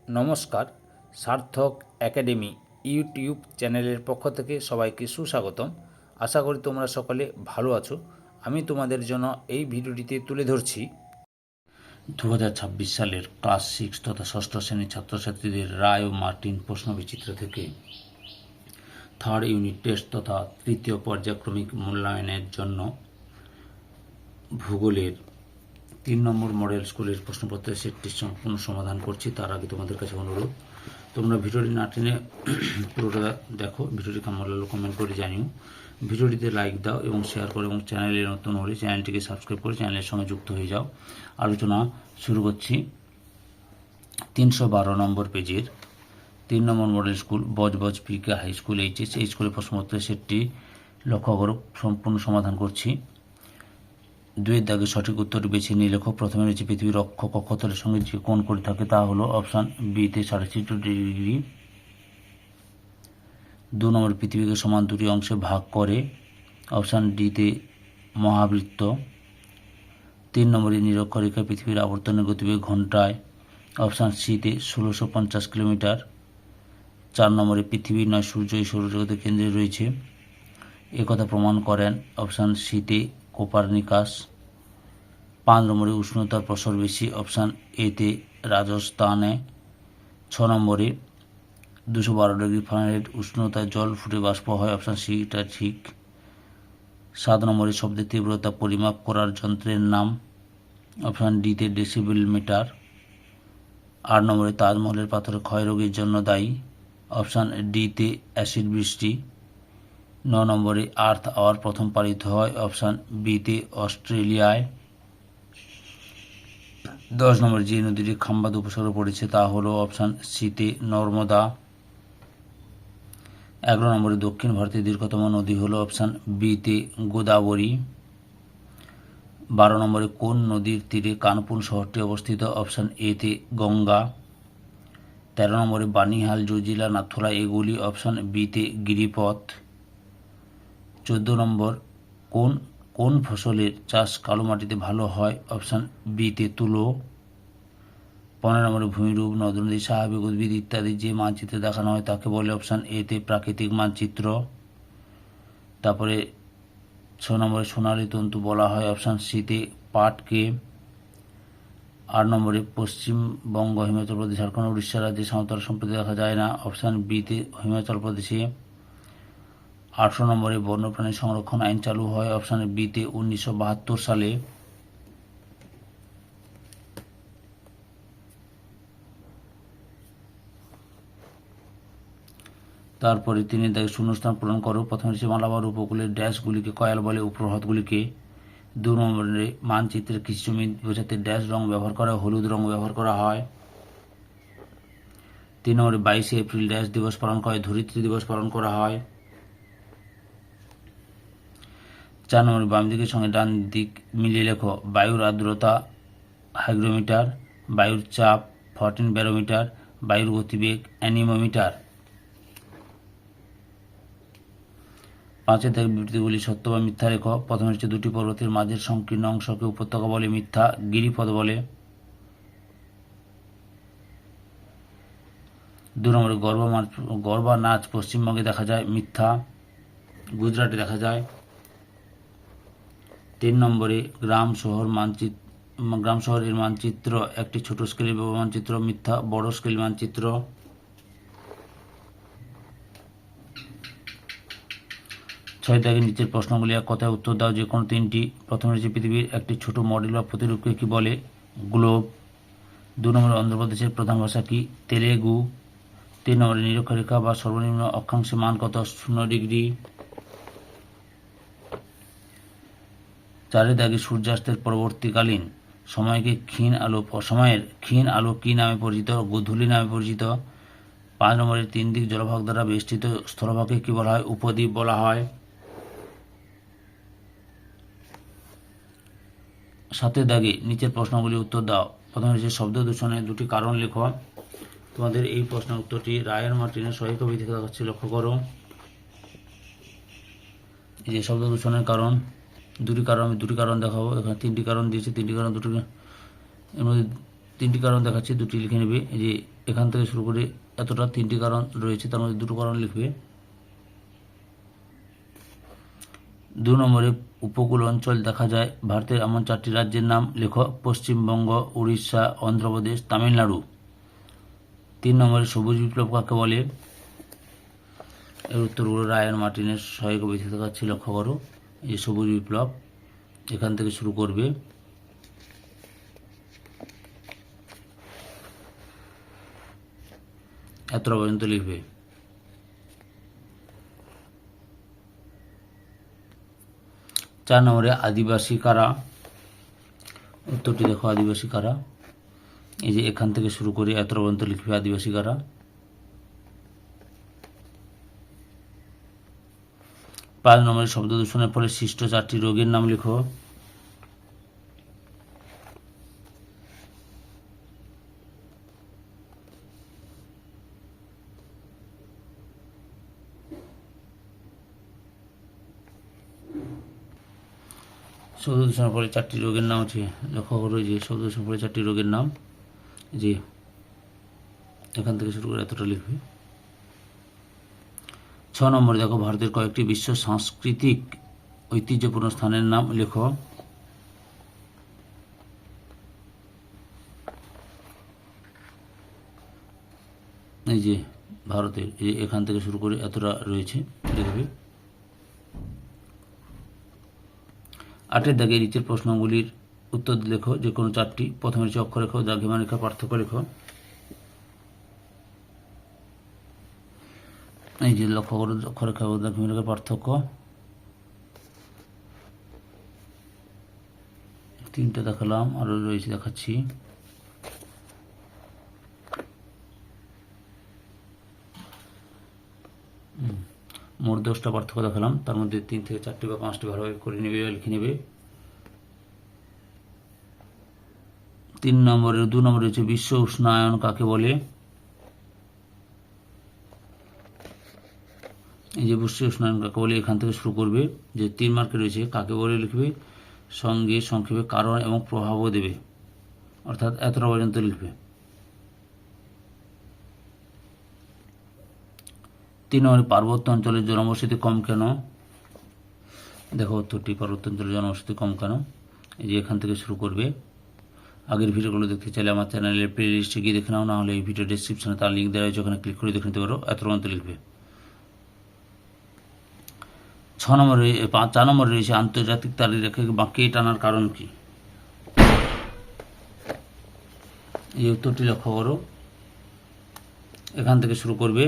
নমস্কার, সার্থক academy YouTube চ্যানেলের পক্ষ থেকে সবাইকে সুস্বাগতম। আশা করি তোমরা সকলে ভালো আছো। আমি তোমাদের জন্য এই ভিডিওটিতে তুলে ধরছি 2026 সালের ক্লাস 6 তথা ষষ্ঠ শ্রেণীর ছাত্রছাত্রীদের রায় ও মার্টিন প্রশ্নবিচিত্র থেকে থার্ড ইউনিট টেস্ট তথা তৃতীয় পর্যায়ক্রমিক মূল্যায়নের জন্য ভূগোলের 3 নম্বর মডেল স্কুলের প্রশ্নপত্রের সেটটি সম্পূর্ণ সমাধান করছি। তার আগে তোমাদের কাছে অনুরোধ, তোমরা ভিডিওটি না টেনে পুরোটা দেখো। ভিডিওটি কেমন লাগলো কমেন্ট করে জানিও। ভিডিওটিতে লাইক দাও এবং শেয়ার করো, এবং চ্যানেলে নতুন হলে চ্যানেলটিকে সাবস্ক্রাইব করে চ্যানেলের সঙ্গে যুক্ত হয়ে যাও। আলোচনা শুরু করছি 312 নম্বর পেজের 3 নম্বর মডেল স্কুল বজবজ পিকে হাই স্কুল এইচএস এই স্কুলের প্রশ্নপত্রের সেটটি লক্ষ্য করো, সম্পূর্ণ সমাধান করছি। 2 দাগে সঠিক উত্তরটি বেছে নিয়ে লেখো। প্রথমে রয়েছে পৃথিবীর অক্ষ কক্ষতলের সঙ্গে যে কোণ করে থাকে তা হলো অপশান বিতে 64 ডিগ্রি। 2 নম্বর পৃথিবীকে সমান দুটি অংশে ভাগ করে অপশান ডিতে মহাবৃত্ত। 3 নম্বরে নিরক্ষরেখা পৃথিবীর আবর্তনের গতিবেগ ঘন্টায় অপশান সিতে 1650 কিলোমিটার। 4 নম্বরে পৃথিবী নয় সূর্য এই সৌরজগতের কেন্দ্রে রয়েছে একথা প্রমাণ করেন অপশান সিতে কোপারনিকাস। 5 নম্বরে উষ্ণতার প্রসার বেশি অপশান এতে রাজস্থানে। 6 নম্বরে 212 ডিগ্রি ফারেনহাইট উষ্ণতায় জল ফুটে বাষ্প হয় অপশান সিটা ঠিক। 7 নম্বরে শব্দের তীব্রতা পরিমাপ করার যন্ত্রের নাম অপশান ডিতে ডেসিবেল মিটার। 8 নম্বরে তাজমহলের পাথরের ক্ষয় রোগের জন্য দায়ী অপশান ডিতে অ্যাসিড বৃষ্টি। 9 নম্বরে আর্থ আওয়ার প্রথম পালিত হয় অপশান বিতে অস্ট্রেলিয়ায়। 10 নম্বরে যে নদীটি খাম্বাদ উপসাগরে পড়েছে তা হলো অপশান সিতে নর্মদা। 11 নম্বরে দক্ষিণ ভারতের দীর্ঘতম নদী হলো অপশান বিতে গোদাবরী। 12 নম্বরে কোন নদীর তীরে কানপুর শহরটি অবস্থিত অপশান এতে গঙ্গা। 13 নম্বরে বানিহাল, জজিলা, নাথুলা এগুলি অপশান বিতে গিরিপথ। 14 নম্বর কোন ফসলের চাষ কালো মাটিতে ভালো হয় অপশান বিতে তুলো। 15 নম্বরে ভূমিরূপ, নদ নদী, স্বাভাবিক উদ্ভিদ ইত্যাদি যে মানচিত্রে দেখানো হয় তাকে বলে অপশান এতে প্রাকৃতিক মানচিত্র। তারপরে 6 নম্বরে সোনালী তন্তু বলা হয় অপশান সিতে পাটকে। 8 নম্বরে পশ্চিমবঙ্গ, হিমাচল প্রদেশ, ঝাড়খণ্ড, উড়িষ্যা রাজ্যে সমতল সম্প্রতি দেখা যায় না অপশান বিতে হিমাচল প্রদেশে। 18 নম্বরে বন্যপ্রাণী সংরক্ষণ আইন চালু হয় অপশান বিতে 1972 সালে। তারপরে 3 দাগে শূন্যস্থান পূরণ করো। প্রথমে হচ্ছে মালাবার উপকূলের ড্যাশগুলিকে কয়াল বলে, উপহ্রদগুলিকে। 2 নম্বরে মানচিত্রের কৃষি জমি বোঝাতে ড্যাশ রং ব্যবহার করা, হলুদ রং ব্যবহার করা হয়। 3 নম্বরে 22শে এপ্রিল ড্যাশ দিবস পালন করা হয়, ধরিত্রী দিবস পালন করা হয়। 4 নম্বরে বাম দিকের সঙ্গে ডান দিক মিলিয়ে লেখো। বায়ুর আর্দ্রতা হাইগ্রোমিটার, বায়ুর চাপ 14 ব্যারোমিটার, বায়ুর গতিবেগ অ্যানিমোমিটার। 5 দাগে বিবৃতিগুলি সত্য বা মিথ্যা লেখো। প্রথমে হচ্ছে দুটি পর্বতের মাঝের সংকীর্ণ অংশকে উপত্যকা বলে, মিথ্যা, গিরিপথ বলে। 2 নম্বরে গরবা নাচ পশ্চিমবঙ্গে দেখা যায়, মিথ্যা, গুজরাটে দেখা যায়। 3 নম্বরে গ্রাম শহরের মানচিত্র একটি ছোট স্কেলের মানচিত্র, মিথ্যা, বড় স্কেল মানচিত্র। 6 দাগে নিচের প্রশ্নগুলি এক কথায় উত্তর দাও, যে কোনো 3টি। প্রথমে হচ্ছে পৃথিবীর একটি ছোট মডেল বা প্রতিরূপকে কি বলে, গ্লোব। 2 নম্বরে অন্ধ্রপ্রদেশের প্রধান ভাষা কি, তেলেগু। 3 নম্বরে নিরক্ষরেখা বা সর্বনিম্ন অক্ষাংশের মান কত, 0 ডিগ্রি। 4 দাগে সূর্যাস্তের পরবর্তীকালীন সময়ের ক্ষীণ আলো কি নামে পরিচিত, গোধূলি নামে পরিচিত। 5 নম্বরের 3 দিক জলভাগ দ্বারা বেষ্টিত স্থলভাগকে কি বলা হয়, উপদ্বীপ বলা হয়। 7 দাগে নিচের প্রশ্নগুলি উত্তর দাও। প্রথমে হচ্ছে শব্দ দূষণের 2টি কারণ লেখো। তোমাদের এই প্রশ্নের উত্তরটি রায়ার মার্টিনের সহি কবি থেকে দেখাচ্ছি, লক্ষ্য করো। এই যে শব্দ দূষণের কারণ, আমি দুটি কারণ দেখাবো। এখানে 3টি কারণ দিয়েছে, 3টি কারণ, এর মধ্যে 3টি কারণ দেখাচ্ছি, 2টি লিখে নেবে। এই যে এখান থেকে শুরু করে এতটা 3টি কারণ রয়েছে, তার মধ্যে 2টো কারণ লিখবে। 2 নম্বরে উপকূল অঞ্চল দেখা যায় ভারতের এমন 4টি রাজ্যের নাম লেখো। পশ্চিমবঙ্গ, উড়িষ্যা, অন্ধ্রপ্রদেশ, তামিলনাড়ু। 3 নম্বরে সবুজ বিপ্লব কাকে বলে? এর উত্তরগুলো রায়ান মার্টিনের সহায়ক কবিতা দেখাচ্ছি, লক্ষ্য করো। এই সবুজ বিপ্লব এখান থেকে শুরু করবে। এতটা পর্যন্ত লিখবে। 4 নম্বরে আদিবাসী কারা? উত্তরটি দেখো, আদিবাসী কারা। এই যে এখান থেকে শুরু করে এতটা পর্যন্ত লিখবে আদিবাসী কারা। 5 নম্বরে শব্দ দূষণের ফলে সৃষ্ট 4টি রোগের নাম লিখো। শব্দ দূষণের ফলে 4টি রোগের নাম আছে, লক্ষ্য করো। যে শব্দ দূষণের ফলে 4টি রোগের নাম, যে এখান থেকে শুরু করে এতটা লিখবে। 6 নম্বরে দেখো, ভারতের কয়েকটি বিশ্ব সাংস্কৃতিক ঐতিহ্যপূর্ণ স্থানের নাম লেখো। এই যে ভারতের এই এখান থেকে শুরু করে এতটা রয়েছে, লিখবে। 8 দাগে নিচের প্রশ্নগুলির উত্তর লেখো, যে কোনো 4টি। প্রথমে রয়েছে অক্ষরেখা ও দ্রাঘিমারেখার পার্থক্য লেখো। এই যে লক্ষ্য করো, অক্ষরেখা ও দ্রাঘিমারেখার পার্থক্য। 3টে দেখালাম, আরও রয়েছে, দেখাচ্ছি। মোট 10টা পার্থক্য দেখালাম, তার মধ্যে 3 থেকে 4টি বা 5টি ভালোভাবে করে নেবে, লিখে নেবে। 2 নম্বরে রয়েছে বিশ্ব উষ্ণায়ন কাকে বলে? এই যে বিশ্ব উষ্ণায়ন কাকে বলে এখান থেকে শুরু করবে। যে 3 মার্কে রয়েছে কাকে বলে লিখবে, সঙ্গে সংক্ষেপে কারণ এবং প্রভাবও দেবে, অর্থাৎ এতটা পর্যন্ত লিখবে। 3 নম্বরে পার্বত্য অঞ্চলের জনবসতি কম কেন? দেখো উত্তরটি, পার্বত্য অঞ্চলের জনবসতি কম কেন। এই যে এখান থেকে শুরু করবে। আগের ভিডিওগুলো দেখতে চাইলে আমার চ্যানেলের প্লে লিস্টে গিয়ে দেখে নাও, না হলে এই ভিডিও ডেসক্রিপশনে তার লিঙ্ক দেওয়া হয়েছে, ওখানে ক্লিক করে দেখে নিতে পারো। এত পর্যন্ত লিখবে। 4 নম্বরে রয়েছে আন্তর্জাতিক তারিখকে বাঁকিয়ে টানার কারণ কি? এই উত্তরটি লক্ষ্য করো, এখান থেকে শুরু করবে।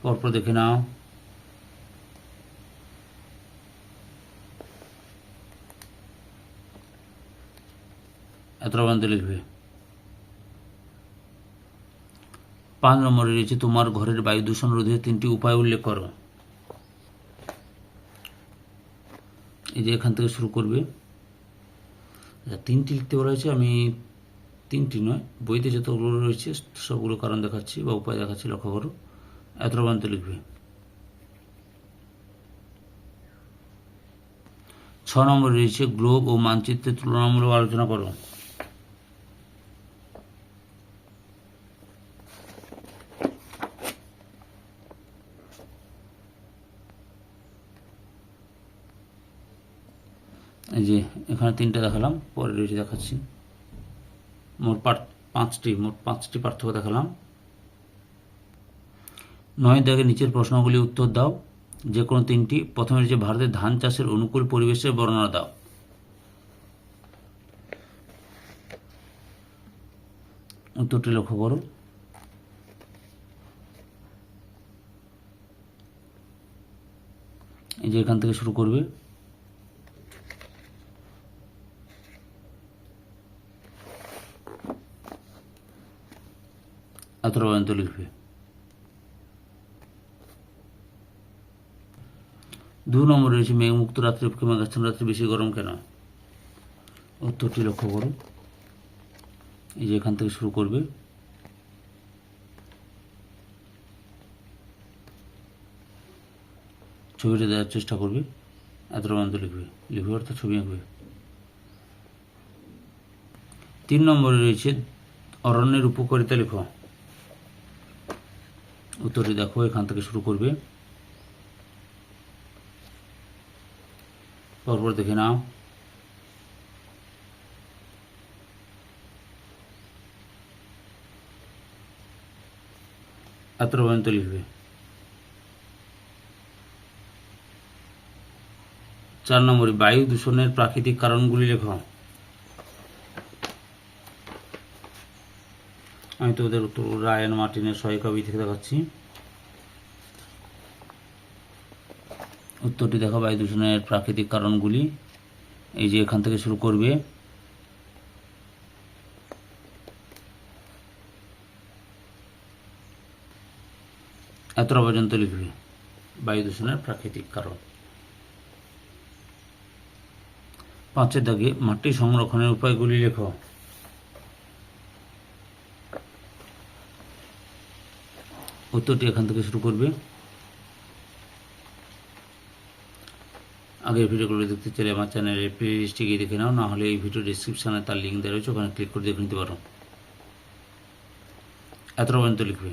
পরপর দেখে নাও। এতটা পর্যন্ত লিখবে। 5 নম্বরে রয়েছে তোমার ঘরের বায়ু দূষণ রোধের 3টি উপায় উল্লেখ করো। এই যে এখান থেকে শুরু করবে। 3টি লিখতে বলা হয়েছে, আমি 3টি নয়, বইতে যতগুলো রয়েছে সবগুলো কারণ দেখাচ্ছি বা উপায় দেখাচ্ছি, লক্ষ্য করো। এতটা পর্যন্ত লিখবে। 6 নম্বরে রয়েছে গ্লোব ও মানচিত্রের তুলনামূলক আলোচনা করো। এই যে এখানে 3টে দেখালাম, পরে রয়েছে দেখাচ্ছি। মোট 5টি পার্থক্য দেখালাম। 9 দাগে নিচের প্রশ্নগুলি উত্তর দাও, যে কোনো 3টি। প্রথমে রয়েছে ভারতের ধান চাষের অনুকূল পরিবেশের বর্ণনা দাও। উত্তরটি লক্ষ্য করো। এই যে এখান থেকে শুরু করবে। এতটা পর্যন্ত লিখবে। 2 নম্বরে রয়েছে মেঘমুক্ত রাত্রে পক্ষে মেঘাচ্ছন্ন রাত্রে বেশি গরম কেন? উত্তরটি লক্ষ্য করো। এই যে এখান থেকে শুরু করবে। ছবিটা দেওয়ার চেষ্টা করবে, এতটা পর্যন্ত লিখবে, অর্থাৎ ছবি আঁকবে। 3 নম্বরে রয়েছে অরণ্যের উপকারিতা লেখো। উত্তরটি দেখো, এখান থেকে শুরু করবে, পরপর দেখে নাও। এত পর্যন্ত লিখবে। 4 নম্বরে বায়ু দূষণের প্রাকৃতিক কারণগুলি লেখো। আমি তোমাদের উত্তর রায়ান মার্টিনের সহায়িকা বই থেকে দেখাচ্ছি। উত্তরটি দেখো, বায়ু দূষণের প্রাকৃতিক কারণগুলি, এই যে এখান থেকে শুরু করবে। এতটা পর্যন্ত লিখবে বায়ু দূষণের প্রাকৃতিক কারণ। 5 দাগে মাটি সংরক্ষণের উপায়গুলি লেখো। উত্তরটি এখান থেকে শুরু করবে। আগের ভিডিওগুলো দেখতে চাইলে আমার চ্যানেলের প্লে লিস্টে গিয়ে দেখে নাও, না হলে এই ভিডিও ডিসক্রিপশানে তার লিঙ্ক দেওয়া রয়েছে, ওখানে ক্লিক করে দেখে নিতে পারো। এতটা পর্যন্ত লিখবে।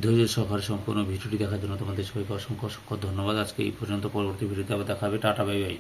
ধৈর্য সহকারে সম্পূর্ণ ভিডিওটি দেখার জন্য তোমাদের সবাইকে অসংখ্য অসংখ্য ধন্যবাদ। আজকে এই পর্যন্ত, পরবর্তী ভিডিওতে আবার দেখা হবে। Tata, bye bye.